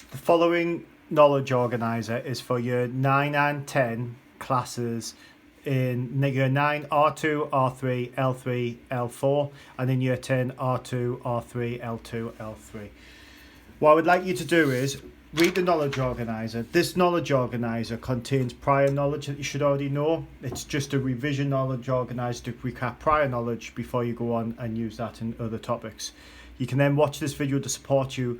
The following knowledge organiser is for year 9 and 10 classes in year 9 R2, R3, L3, L4, and in year 10 R2, R3, L2, L3. What I would like you to do is read the knowledge organiser. This knowledge organiser contains prior knowledge that you should already know. It's just a revision knowledge organiser to recap prior knowledge before you go on and use that in other topics. You can then watch this video to support you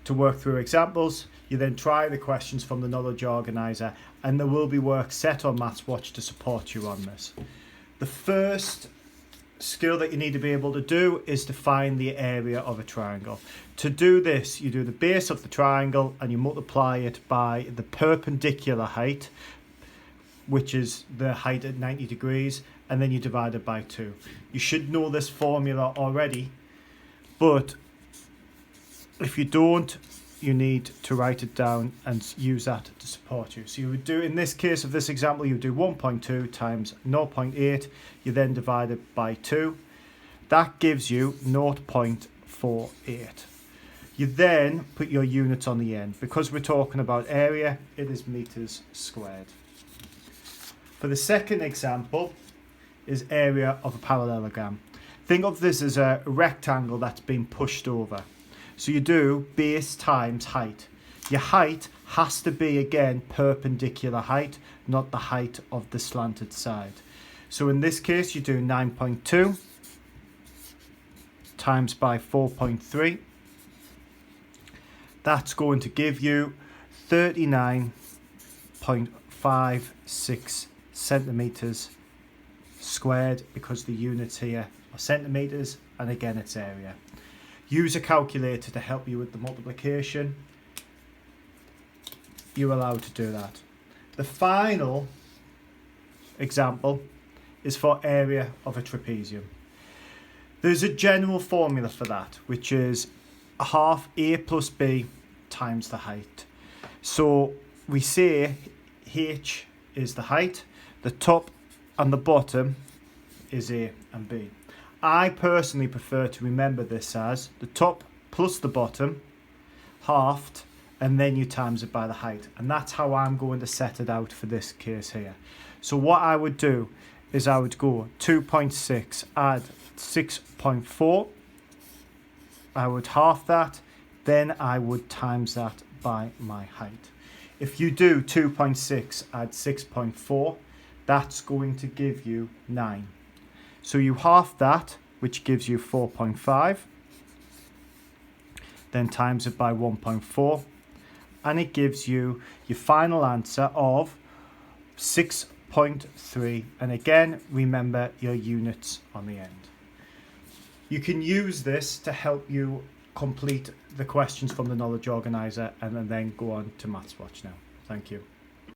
to work through examples. You then try the questions from the knowledge organiser, and there will be work set on MathsWatch to support you on this. The first skill that you need to be able to do is to find the area of a triangle. To do this, you do the base of the triangle and you multiply it by the perpendicular height, which is the height at 90 degrees, and then you divide it by 2. You should know this formula already, but if you don't, you need to write it down and use that to support you. So you would do, in this case of this example, you would do 1.2 times 0.8. You then divide it by 2. That gives you 0.48. You then put your units on the end. Because we're talking about area, it is meters squared. For the second example is area of a parallelogram. Think of this as a rectangle that's been pushed over. So you do base times height. Your height has to be, again, perpendicular height, not the height of the slanted side. So in this case, you do 9.2 times by 4.3. That's going to give you 39.56 centimetres squared, because the units here are centimetres, and again, it's area. Use a calculator to help you with the multiplication. You're allowed to do that. The final example is for area of a trapezium. There's a general formula for that, which is a half a plus b times the height. So we say h is the height, the top and the bottom is a and b. I personally prefer to remember this as the top plus the bottom halved, and then you times it by the height. And that's how I'm going to set it out for this case here. So what I would do is I would go 2.6 add 6.4. I would half that, then I would times that by my height. If you do 2.6 add 6.4, that's going to give you 9. So you half that, which gives you 4.5, then times it by 1.4, and it gives you your final answer of 6.3. And again, remember your units on the end. You can use this to help you complete the questions from the knowledge organiser and then go on to MathsWatch now. Thank you.